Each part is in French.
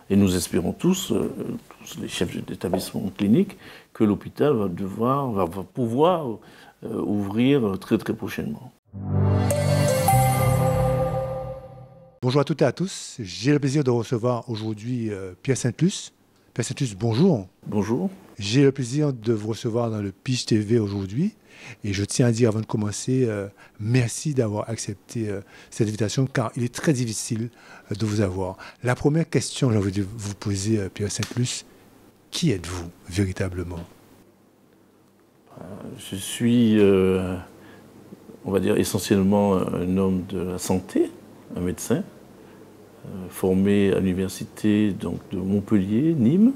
Et nous espérons tous les chefs d'établissement clinique, que l'hôpital va pouvoir ouvrir très très prochainement. Bonjour à toutes et à tous. J'ai le plaisir de recevoir aujourd'hui Pierre Saint-Luce. Pierre Saint-Luce, bonjour. Bonjour. J'ai le plaisir de vous recevoir dans le Pige TV aujourd'hui. Et je tiens à dire avant de commencer, merci d'avoir accepté cette invitation car il est très difficile de vous avoir. La première question que j'ai envie de vous poser, Pierre Saint-Luce, qui êtes-vous véritablement? Je suis, on va dire, essentiellement un homme de la santé, un médecin, formé à l'université donc, de Montpellier, Nîmes.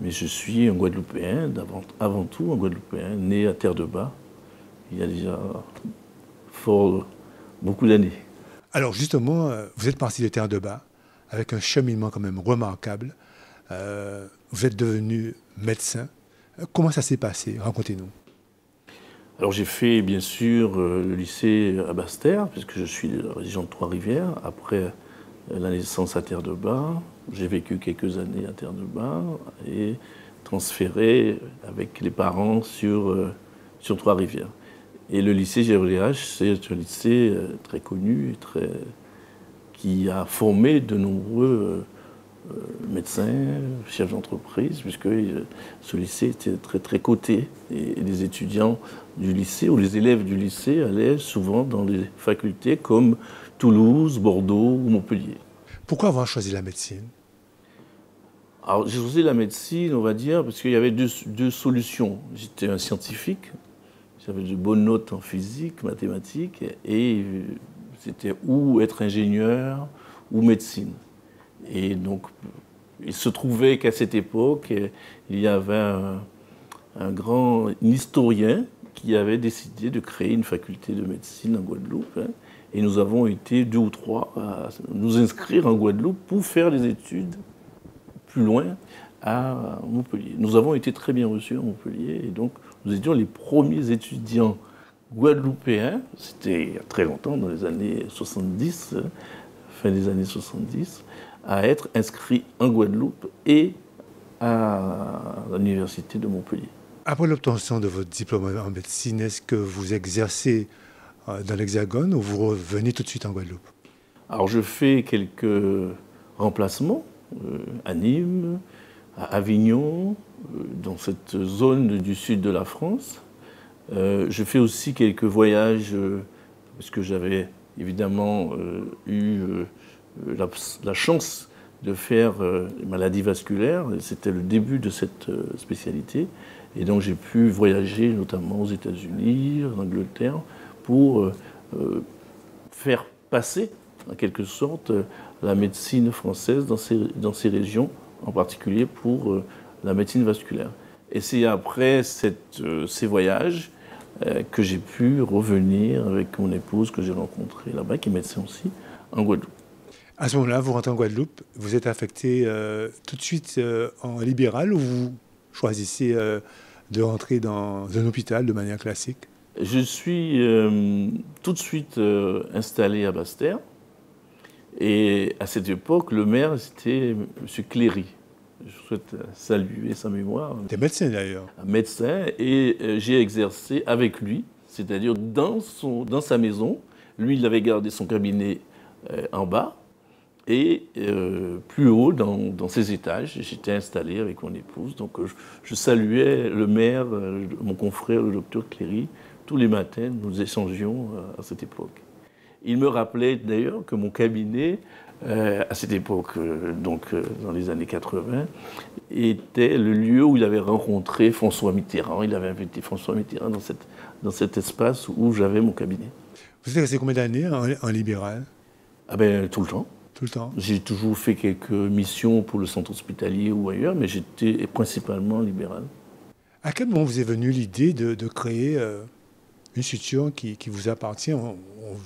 Mais je suis un Guadeloupéen, avant tout un Guadeloupéen, né à Terre-de-Bas, il y a déjà beaucoup d'années. Alors justement, vous êtes parti de Terre-de-Bas avec un cheminement quand même remarquable. Vous êtes devenu médecin. Comment ça s'est passé? Racontez-nous. Alors j'ai fait bien sûr le lycée à Basse-Terre, puisque je suis de la région de Trois-Rivières. Après la naissance à Terre-de-Bas, j'ai vécu quelques années à Terre-de-Bas et transféré avec les parents sur Trois-Rivières. Et le lycée GRDH, c'est un lycée très connu et qui a formé de nombreux médecins, chefs d'entreprise, puisque ce lycée était très très coté. Et les étudiants du lycée ou les élèves du lycée allaient souvent dans les facultés comme Toulouse, Bordeaux ou Montpellier. Pourquoi avoir choisi la médecine? Alors j'ai choisi la médecine, on va dire, parce qu'il y avait deux solutions. J'étais un scientifique, j'avais de bonnes notes en physique, mathématiques, et c'était ou être ingénieur ou médecine. Et donc, il se trouvait qu'à cette époque, il y avait un grand historien qui avait décidé de créer une faculté de médecine en Guadeloupe. Et nous avons été 2 ou 3 à nous inscrire en Guadeloupe pour faire des études plus loin à Montpellier. Nous avons été très bien reçus à Montpellier et donc nous étions les premiers étudiants guadeloupéens, c'était il y a très longtemps, dans les années 70, fin des années 70, à être inscrits en Guadeloupe et à l'université de Montpellier. Après l'obtention de votre diplôme en médecine, est-ce que vous exercez dans l'Hexagone ou vous revenez tout de suite en Guadeloupe? Alors je fais quelques remplacements à Nîmes, à Avignon, dans cette zone du sud de la France. Je fais aussi quelques voyages, parce que j'avais évidemment eu la chance de faire maladie vasculaire. C'était le début de cette spécialité. Et donc j'ai pu voyager notamment aux États-Unis, en Angleterre, pour faire passer, en quelque sorte, la médecine française dans ces régions, en particulier pour la médecine vasculaire. Et c'est après ces voyages que j'ai pu revenir avec mon épouse que j'ai rencontrée là-bas, qui est médecin aussi, en Guadeloupe. À ce moment-là, vous rentrez en Guadeloupe, vous êtes affecté tout de suite en libéral ou vous choisissez de rentrer dans un hôpital de manière classique? Je suis tout de suite installé à Basse-Terre. Et à cette époque, le maire, c'était M. Cléry. Je souhaite saluer sa mémoire. Des médecins d'ailleurs. Un médecin, et j'ai exercé avec lui, c'est-à-dire dans sa maison. Lui, il avait gardé son cabinet en bas, et plus haut, dans ses étages, j'étais installé avec mon épouse. Donc je saluais le maire, mon confrère, le docteur Cléry. Tous les matins, nous échangions à cette époque. Il me rappelait d'ailleurs que mon cabinet, à cette époque, dans les années 80, était le lieu où il avait rencontré François Mitterrand. Il avait invité François Mitterrand dans cet espace où j'avais mon cabinet. Vous êtes resté combien d'années en libéral? Ah ben, tout le temps. Tout le temps. J'ai toujours fait quelques missions pour le centre hospitalier ou ailleurs, mais j'étais principalement libéral. À quel moment vous est venue l'idée de créer une structure qui vous appartient?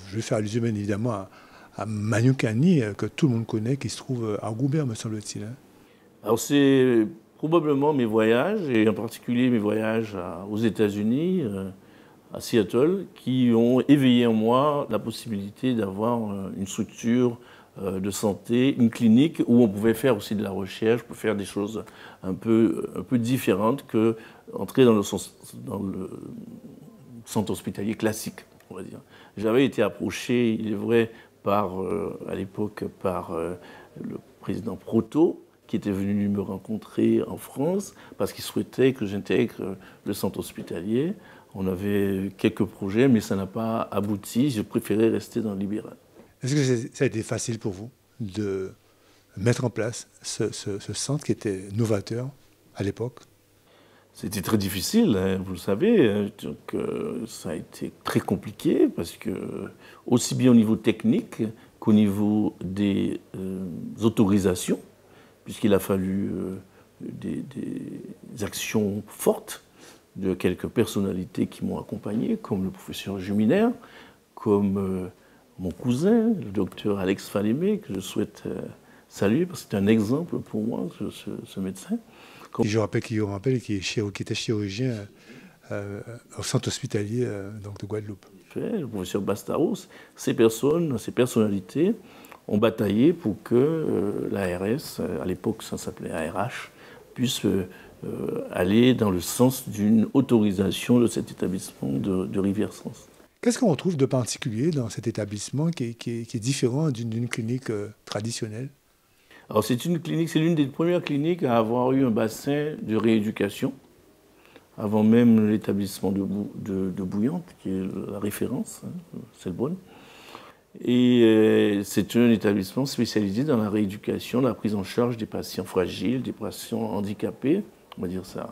Je vais faire allusion bien évidemment à Maniokani, que tout le monde connaît, qui se trouve à Goubert, me semble-t-il. Alors c'est probablement mes voyages, et en particulier mes voyages aux États-Unis, à Seattle, qui ont éveillé en moi la possibilité d'avoir une structure de santé, une clinique où on pouvait faire aussi de la recherche, pour faire des choses un peu différentes que entrer dans le centre hospitalier classique, on va dire. J'avais été approché, il est vrai, à l'époque par le président Proto, qui était venu me rencontrer en France parce qu'il souhaitait que j'intègre le centre hospitalier. On avait quelques projets, mais ça n'a pas abouti. J'ai préféré rester dans le libéral. Est-ce que ça a été facile pour vous de mettre en place ce centre qui était novateur à l'époque? C'était très difficile, hein, vous le savez. Donc, ça a été très compliqué parce que, aussi bien au niveau technique qu'au niveau des autorisations, puisqu'il a fallu des actions fortes de quelques personnalités qui m'ont accompagné, comme le professeur Juminaire, comme mon cousin, le docteur Alex Falémé, que je souhaite saluer, parce que c'est un exemple pour moi, ce médecin. Et je rappelle qu'il était chirurgien au centre hospitalier donc de Guadeloupe. Le professeur Bastaros, ces personnalités ont bataillé pour que l'ARS, à l'époque ça s'appelait ARH, puisse aller dans le sens d'une autorisation de cet établissement de Rivière-Sens. Qu'est-ce qu'on trouve de particulier dans cet établissement qui est différent d'une clinique traditionnelle? Alors c'est l'une des premières cliniques à avoir eu un bassin de rééducation, avant même l'établissement de Bouillante, qui est la référence, hein, Selborne. Et c'est un établissement spécialisé dans la rééducation, la prise en charge des patients fragiles, des patients handicapés, on va dire ça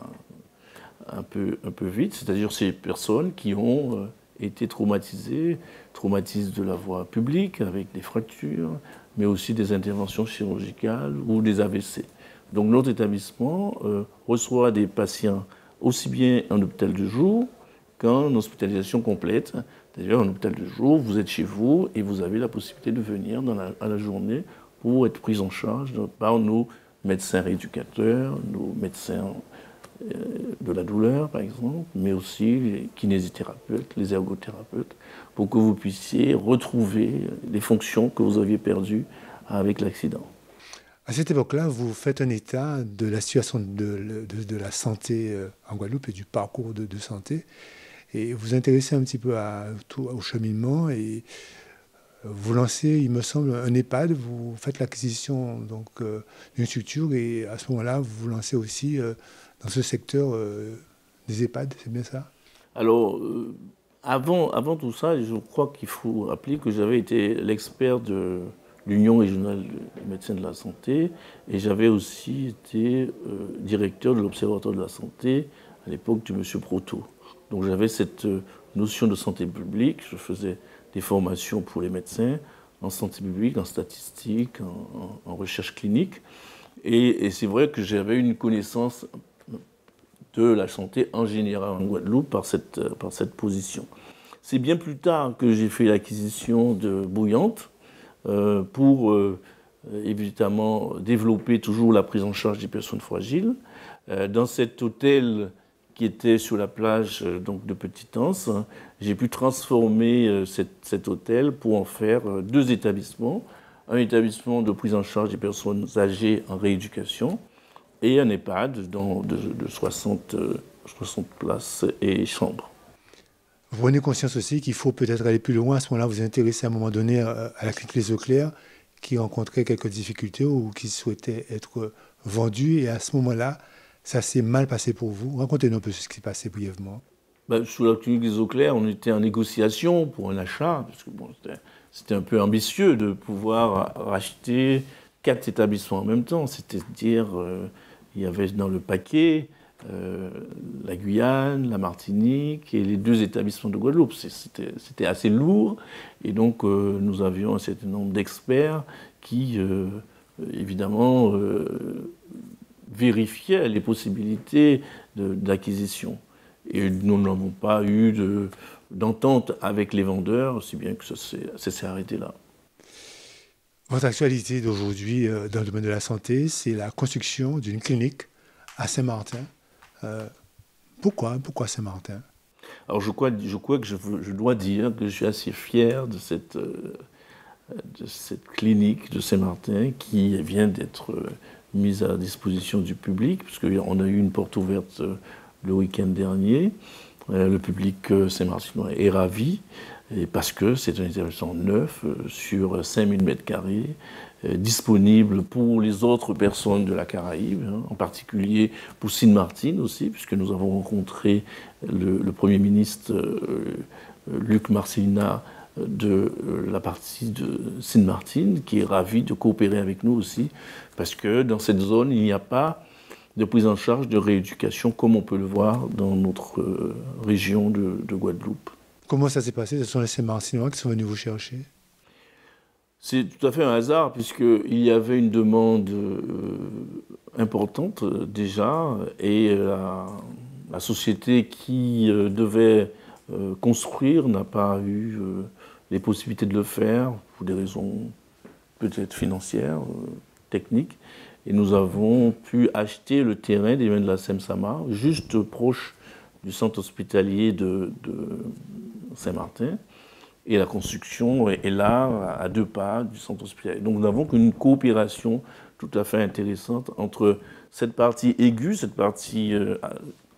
un peu vite, c'est-à-dire ces personnes qui ont été traumatisées de la voie publique avec des fractures, mais aussi des interventions chirurgicales ou des AVC. Donc notre établissement reçoit des patients aussi bien en hôpital de jour qu'en hospitalisation complète. D'ailleurs, en hôpital de jour, vous êtes chez vous et vous avez la possibilité de venir à la journée pour être pris en charge par nos médecins rééducateurs, nos médecins de la douleur, par exemple, mais aussi les kinésithérapeutes, les ergothérapeutes, pour que vous puissiez retrouver les fonctions que vous aviez perdues avec l'accident. À cette époque-là, vous faites un état de la situation de la santé en Guadeloupe et du parcours de santé. Et vous vous intéressez un petit peu au cheminement et vous lancez, il me semble, un EHPAD. Vous faites l'acquisition d'une structure et à ce moment-là, vous vous lancez aussi dans ce secteur des EHPAD, c'est bien ça? Alors, avant tout ça, je crois qu'il faut rappeler que j'avais été l'expert de l'Union régionale des médecins de la santé et j'avais aussi été directeur de l'Observatoire de la santé à l'époque de M. Proto. Donc j'avais cette notion de santé publique, je faisais des formations pour les médecins en santé publique, en statistique, en recherche clinique. Et c'est vrai que j'avais une connaissance de la santé en général en Guadeloupe par cette position. C'est bien plus tard que j'ai fait l'acquisition de Bouillante pour évidemment développer toujours la prise en charge des personnes fragiles. Dans cet hôtel qui était sur la plage donc de Petite-Anse, j'ai pu transformer cet hôtel pour en faire deux établissements. Un établissement de prise en charge des personnes âgées en rééducation et un EHPAD de 60 places et chambres. Vous prenez conscience aussi qu'il faut peut-être aller plus loin. À ce moment-là, vous vous intéressez à un moment donné à la clinique Les Eaux Claires qui rencontrait quelques difficultés ou qui souhaitait être vendue. Et à ce moment-là, ça s'est mal passé pour vous. Racontez-nous un peu ce qui s'est passé brièvement. Sous la clinique des Eaux Claires, on était en négociation pour un achat, parce que c'était un peu ambitieux de pouvoir racheter 4 établissements en même temps. C'est-à-dire, il y avait dans le paquet la Guyane, la Martinique et les 2 établissements de Guadeloupe. C'était assez lourd. Et donc, nous avions un certain nombre d'experts qui, évidemment, vérifiaient les possibilités d'acquisition. Et nous n'avons pas eu d'entente avec les vendeurs, si bien que ça s'est arrêté là. Votre actualité d'aujourd'hui dans le domaine de la santé, c'est la construction d'une clinique à Saint-Martin. Pourquoi Saint-Martin? Alors je crois que je dois dire que je suis assez fier de cette de cette clinique de Saint-Martin qui vient d'être mise à disposition du public, puisqu'on a eu une porte ouverte le week-end dernier. Le public saint-martinois est ravi, et parce que c'est un établissement neuf sur 5000 m², disponible pour les autres personnes de la Caraïbe, hein, en particulier pour Sint-Maarten aussi, puisque nous avons rencontré le Premier ministre Luc Marcelina de la partie de Sint-Maarten, qui est ravi de coopérer avec nous aussi, parce que dans cette zone, il n'y a pas de prise en charge de rééducation comme on peut le voir dans notre région de Guadeloupe. Comment ça s'est passé? Ce sont les Saint-Martinois qui sont venus vous chercher? C'est tout à fait un hasard, puisqu'il y avait une demande importante déjà, et la société qui devait construire n'a pas eu les possibilités de le faire, pour des raisons peut-être financières, techniques. Et nous avons pu acheter le terrain des mains de la SEM-SAMA, juste proche du centre hospitalier de Saint-Martin. Et la construction est là, à 2 pas du centre hospitalier. Donc nous n'avons qu'une coopération tout à fait intéressante entre cette partie aiguë, cette partie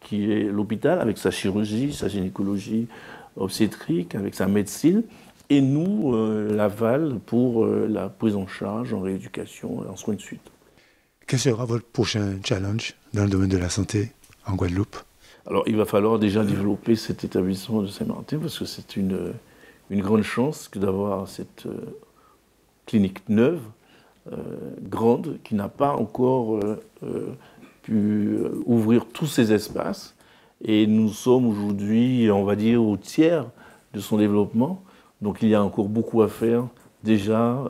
qui est l'hôpital, avec sa chirurgie, sa gynécologie obstétrique, avec sa médecine, et nous, l'aval, pour la prise en charge, en rééducation et en soins de suite. Quel sera votre prochain challenge dans le domaine de la santé en Guadeloupe? Alors il va falloir déjà développer cet établissement de Saint-Martin, parce que c'est une grande chance que d'avoir cette clinique neuve, grande, qui n'a pas encore pu ouvrir tous ses espaces. Et nous sommes aujourd'hui, on va dire, au tiers de son développement. Donc il y a encore beaucoup à faire, déjà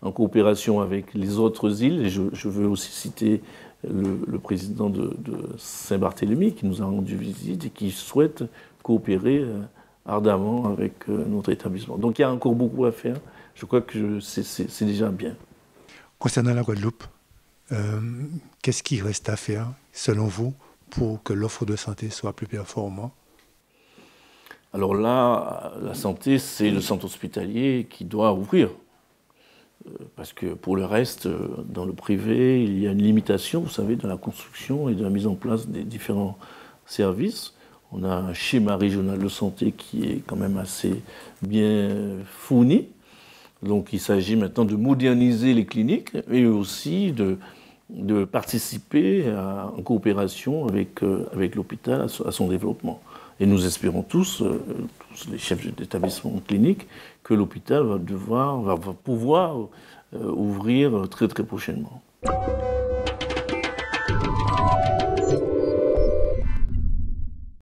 en coopération avec les autres îles. Et je veux aussi citer le président de Saint-Barthélemy, qui nous a rendu visite et qui souhaite coopérer ardemment avec notre établissement. Donc il y a encore beaucoup à faire. Je crois que c'est déjà bien. Concernant la Guadeloupe, qu'est-ce qui reste à faire, selon vous, pour que l'offre de santé soit plus performante? Alors là, la santé, c'est le centre hospitalier qui doit ouvrir. Parce que pour le reste, dans le privé, il y a une limitation, vous savez, de la construction et de la mise en place des différents services. On a un schéma régional de santé qui est quand même assez bien fourni. Donc il s'agit maintenant de moderniser les cliniques et aussi de participer en coopération avec l'hôpital à son développement. Et nous espérons tous les chefs d'établissement clinique, que l'hôpital va pouvoir ouvrir très très prochainement.